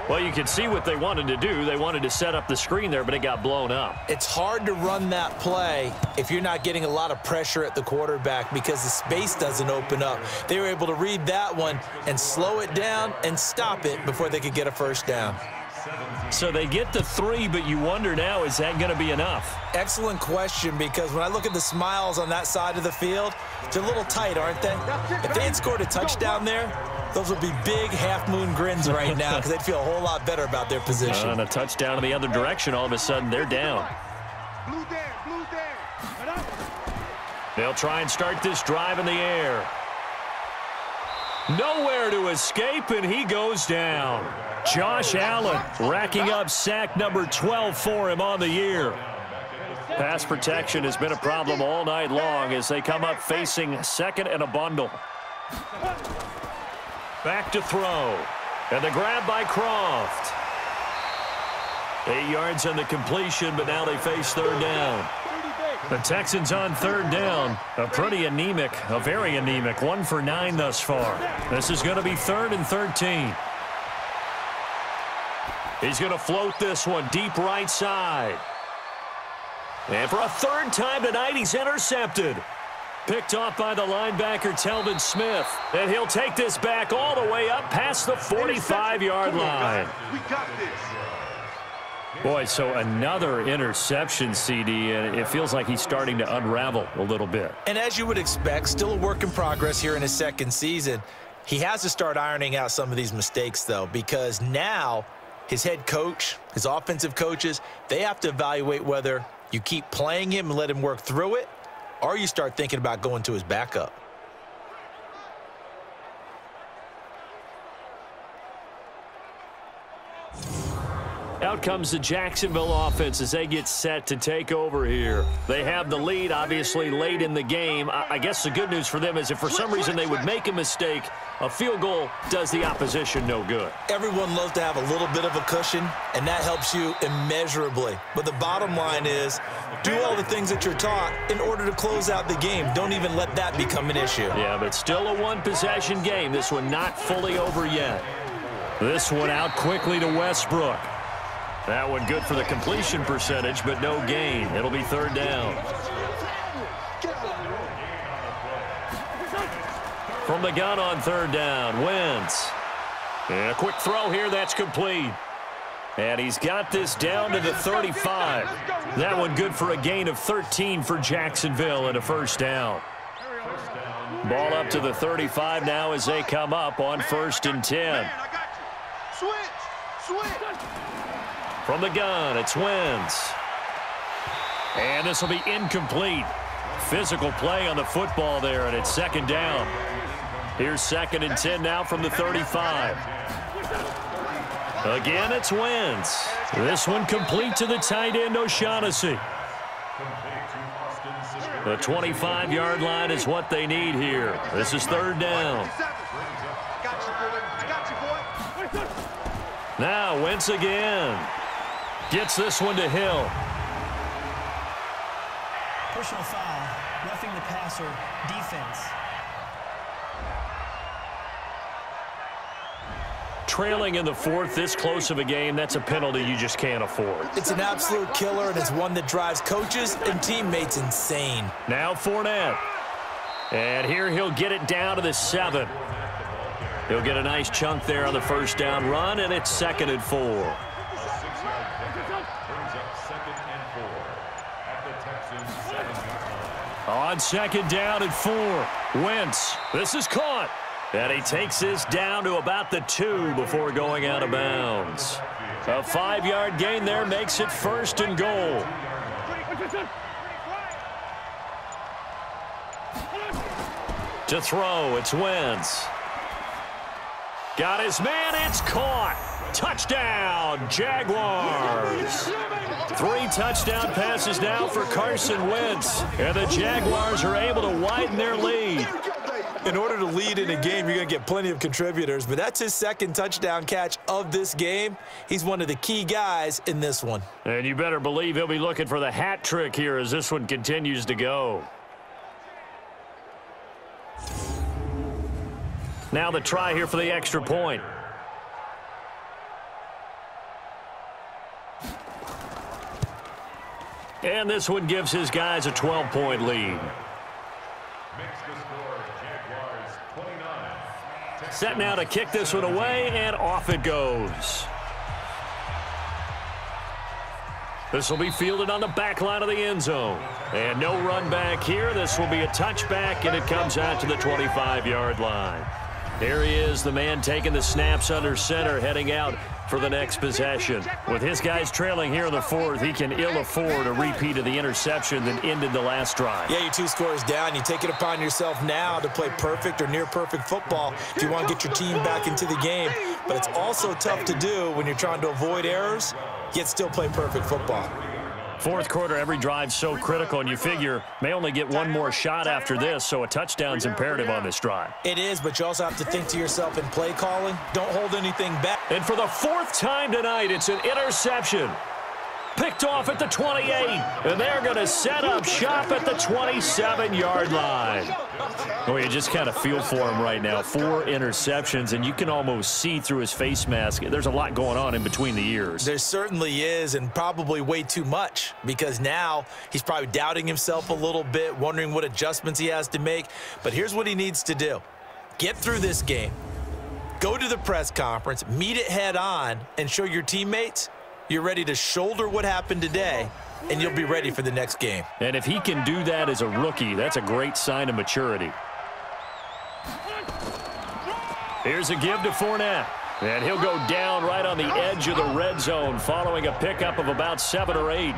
Well, you can see what they wanted to do. They wanted to set up the screen there, but it got blown up. It's hard to run that play if you're not getting a lot of pressure at the quarterback because the space doesn't open up. They were able to read that one and slow it down and stop it before they could get a first down. So they get the 3, but you wonder now, is that going to be enough? Excellent question, because when I look at the smiles on that side of the field, they're a little tight, aren't they? If they had scored a touchdown there, those would be big half-moon grins right now because they'd feel a whole lot better about their position. And a touchdown in the other direction, all of a sudden they're down. Blue there. They'll try and start this drive in the air. Nowhere to escape, and he goes down. Josh Allen racking up sack number 12 for him on the year. Pass protection has been a problem all night long as they come up facing second and a bundle. Back to throw. And the grab by Croft. 8 yards on the completion, but now they face 3rd down. The Texans on 3rd down. A very anemic 1 for 9 thus far. This is going to be 3rd and 13. He's going to float this one deep right side. And for a 3rd time tonight, he's intercepted. Picked off by the linebacker, Telvin Smith. And he'll take this back all the way up past the 45-yard line. We got this. Boy, so another interception, CD, and it feels like he's starting to unravel a little bit. And as you would expect, still a work in progress here in his 2nd season. He has to start ironing out some of these mistakes, though, because now his head coach, his offensive coaches, they have to evaluate whether you keep playing him and let him work through it, or you start thinking about going to his backup. Out comes the Jacksonville offense as they get set to take over here. They have the lead, obviously, late in the game. I guess the good news for them is if for some reason they would make a mistake, a field goal does the opposition no good. Everyone loves to have a little bit of a cushion, and that helps you immeasurably. But the bottom line is, do all the things that you're taught in order to close out the game. Don't even let that become an issue. Yeah, but still a one-possession game. This one not fully over yet. This one out quickly to Westbrook. That one good for the completion percentage, but no gain. It'll be 3rd down. From the gun on 3rd down, Wentz. And a quick throw here, that's complete. And he's got this down to the 35. That one good for a gain of 13 for Jacksonville and a 1st down. Ball up to the 35 now as they come up on 1st and 10. Switch. From the gun, it's Wentz. And this will be incomplete. Physical play on the football there, and it's 2nd down. Here's 2nd and 10 now from the 35. Again, it's Wentz. This one complete to the tight end, O'Shaughnessy. The 25-yard line is what they need here. This is 3rd down. Now, Wentz again. Gets this one to Hill. Personal foul, roughing the passer, defense. Trailing in the 4th, this close of a game, that's a penalty you just can't afford. It's an absolute killer, and it's one that drives coaches and teammates insane. Now Fournette. And here he'll get it down to the 7. He'll get a nice chunk there on the 1st down run, and it's 2nd and 4. On 2nd down and 4, Wentz. This is caught. And he takes this down to about the 2 before going out of bounds. A 5-yard gain there makes it 1st and goal. To throw, it's Wentz. Got his man, it's caught. Touchdown, Jaguars. 3 touchdown passes now for Carson Wentz. And the Jaguars are able to widen their lead. In order to lead in a game, you're going to get plenty of contributors, but that's his 2nd touchdown catch of this game. He's one of the key guys in this one. And you better believe he'll be looking for the hat trick here as this one continues to go. Now the try here for the extra point. And this one gives his guys a 12-point lead. Set now to kick this one away, and off it goes. This will be fielded on the back line of the end zone. And no run back here. This will be a touchback, and it comes out to the 25-yard line. There he is, the man taking the snaps under center, heading out for the next possession. With his guys trailing here in the 4th, he can ill afford a repeat of the interception that ended the last drive. Yeah, you're 2 scores down. You take it upon yourself now to play perfect or near-perfect football if you want to get your team back into the game. But it's also tough to do when you're trying to avoid errors, yet still play perfect football. 4th quarter, every drive's so critical, and you figure may only get one more shot after this, so a touchdown's imperative on this drive. It is, but you also have to think to yourself in play calling, don't hold anything back. And for the 4th time tonight, it's an interception. Picked off at the 28, and they're going to set up shop at the 27-yard line. Oh, you just kind of feel for him right now. 4 interceptions, and you can almost see through his face mask. There's a lot going on in between the ears. There certainly is, and probably way too much, because now he's probably doubting himself a little bit, wondering what adjustments he has to make. But here's what he needs to do. Get through this game. Go to the press conference, meet it head on, and show your teammates you're ready to shoulder what happened today, and you'll be ready for the next game. And if he can do that as a rookie, that's a great sign of maturity. Here's a give to Fournette. And he'll go down right on the edge of the red zone following a pickup of about 7 or 8.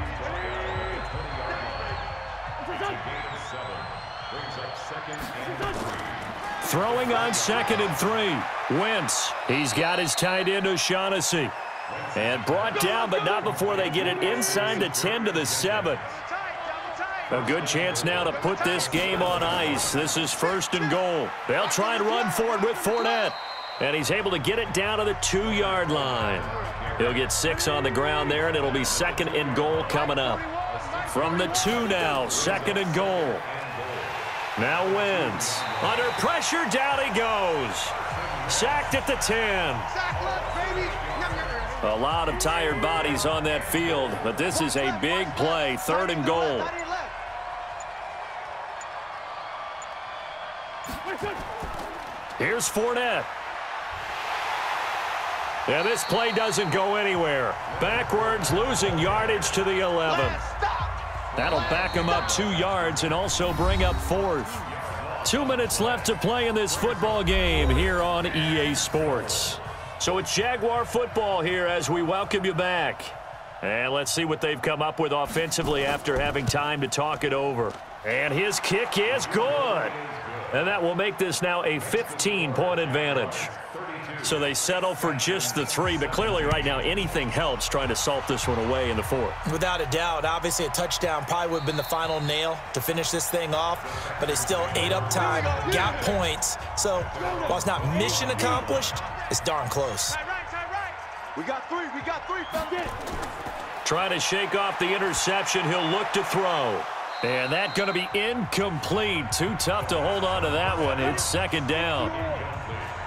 Throwing on 2nd and 3. Wentz. He's got his tight end O'Shaughnessy. And brought down, but not before they get it inside the 10 to the 7. A good chance now to put this game on ice. This is 1st and goal. They'll try and run for it with Fournette. And he's able to get it down to the 2-yard line. He'll get 6 on the ground there, and it'll be 2nd and goal coming up. From the 2 now, 2nd and goal. Now Wentz. Under pressure, down he goes. Sacked at the 10. A lot of tired bodies on that field, but this is a big play, 3rd and goal. Here's Fournette. And this play doesn't go anywhere. Backwards, losing yardage to the 11. That'll back him up 2 yards and also bring up 4th. 2 minutes left to play in this football game here on EA Sports. So it's Jaguar football here as we welcome you back. And let's see what they've come up with offensively after having time to talk it over. And his kick is good. And that will make this now a 15-point advantage. So they settle for just the 3, but clearly right now anything helps trying to salt this one away in the 4th. Without a doubt, obviously a touchdown probably would have been the final nail to finish this thing off, but it's still ate up time, got points. So while it's not mission accomplished, it's darn close. We got 3, fellas. Trying to shake off the interception, he'll look to throw. And that's going to be incomplete. Too tough to hold on to that one. It's 2nd down.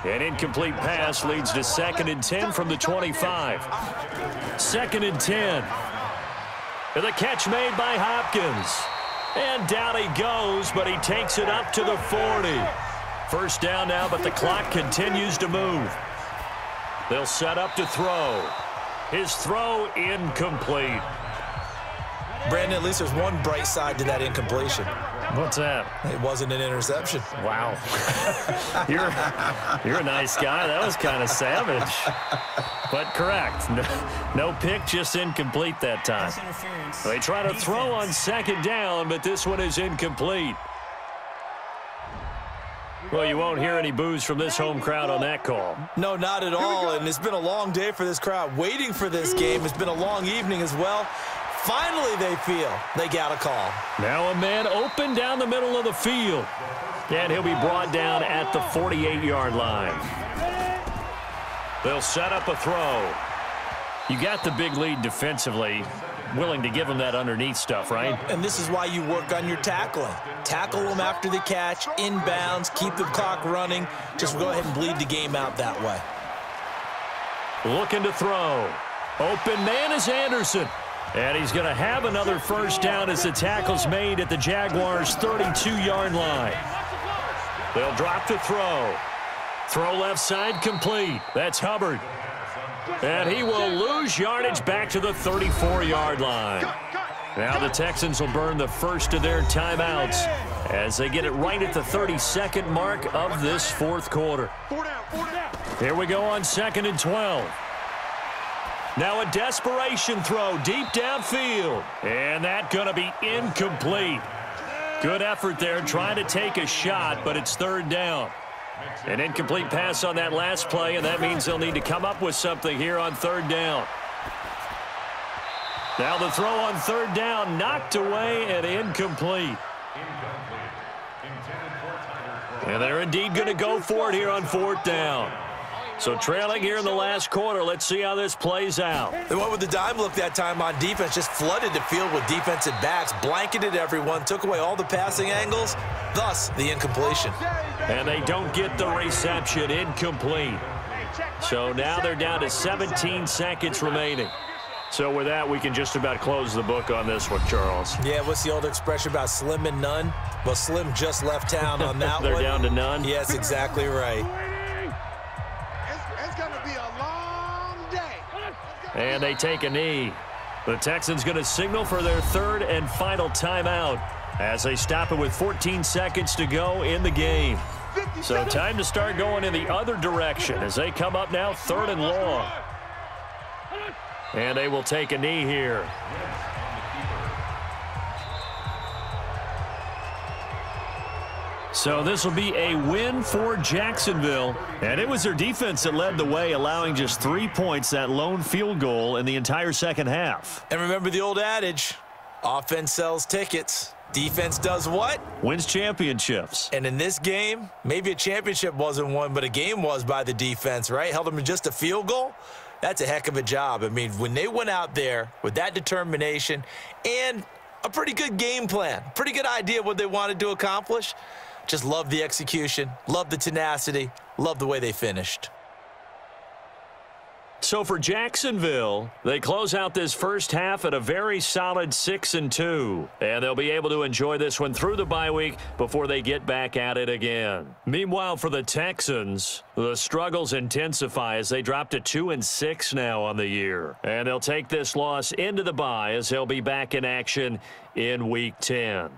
An incomplete pass leads to 2nd and 10 from the 25. 2nd and 10. And the catch made by Hopkins. And down he goes, but he takes it up to the 40. 1st down now, but the clock continues to move. They'll set up to throw. His throw incomplete. Brandon, at least there's one bright side to that incompletion. What's that? It wasn't an interception. Wow. You're a nice guy. That was kind of savage. But correct. No pick, just incomplete that time. They try to throw on second down, but this one is incomplete. Well, you won't hear any boos from this home crowd on that call. No, not at all, and it's been a long day for this crowd. Waiting for this game. It's been a long evening as well. Finally, they feel they got a call. Now a man open down the middle of the field. And he'll be brought down at the 48-yard line. They'll set up a throw. You got the big lead defensively. Willing to give them that underneath stuff, right? And this is why you work on your tackling. Tackle them after the catch, inbounds, keep the clock running. Just go ahead and bleed the game out that way. Looking to throw. Open man is Anderson. And he's going to have another first down as the tackle's made at the Jaguars' 32-yard line. They'll drop to throw. Throw left side complete. That's Hubbard. And he will lose yardage back to the 34-yard line. Now the Texans will burn the first of their timeouts as they get it right at the 32nd mark of this fourth quarter. Here we go on 2nd and 12. Now a desperation throw deep downfield. And that's going to be incomplete. Good effort there trying to take a shot, but it's third down. An incomplete pass on that last play, and that means they'll need to come up with something here on third down. Now the throw on third down, knocked away and incomplete. And they're indeed going to go for it here on fourth down. So trailing here in the last quarter, let's see how this plays out. They went with the dime look that time on defense, just flooded the field with defensive backs, blanketed everyone, took away all the passing angles, thus the incompletion. And they don't get the reception, incomplete. So now they're down to 17 seconds remaining. So with that, we can just about close the book on this one, Charles. Yeah, what's the old expression about slim and none? Well, Slim just left town on that They're one. down to none? Yes, exactly right. It's going to be a long day. And they take a knee. The Texans going to signal for their third and final timeout as they stop it with 14 seconds to go in the game. So time to start going in the other direction as they come up now 3rd and long. And they will take a knee here. So this will be a win for Jacksonville. And it was their defense that led the way, allowing just 3 points, that lone field goal in the entire second half. And remember the old adage, offense sells tickets. Defense does what? Wins championships. And in this game, maybe a championship wasn't won, but a game was by the defense, right? Held them to just a field goal. That's a heck of a job. I mean, when they went out there with that determination and a pretty good game plan, pretty good idea of what they wanted to accomplish, just love the execution, love the tenacity, love the way they finished. So for Jacksonville, they close out this first half at a very solid 6-2. And they'll be able to enjoy this one through the bye week before they get back at it again. Meanwhile, for the Texans, the struggles intensify as they drop to 2-6 now on the year. And they'll take this loss into the bye as they'll be back in action in Week 10.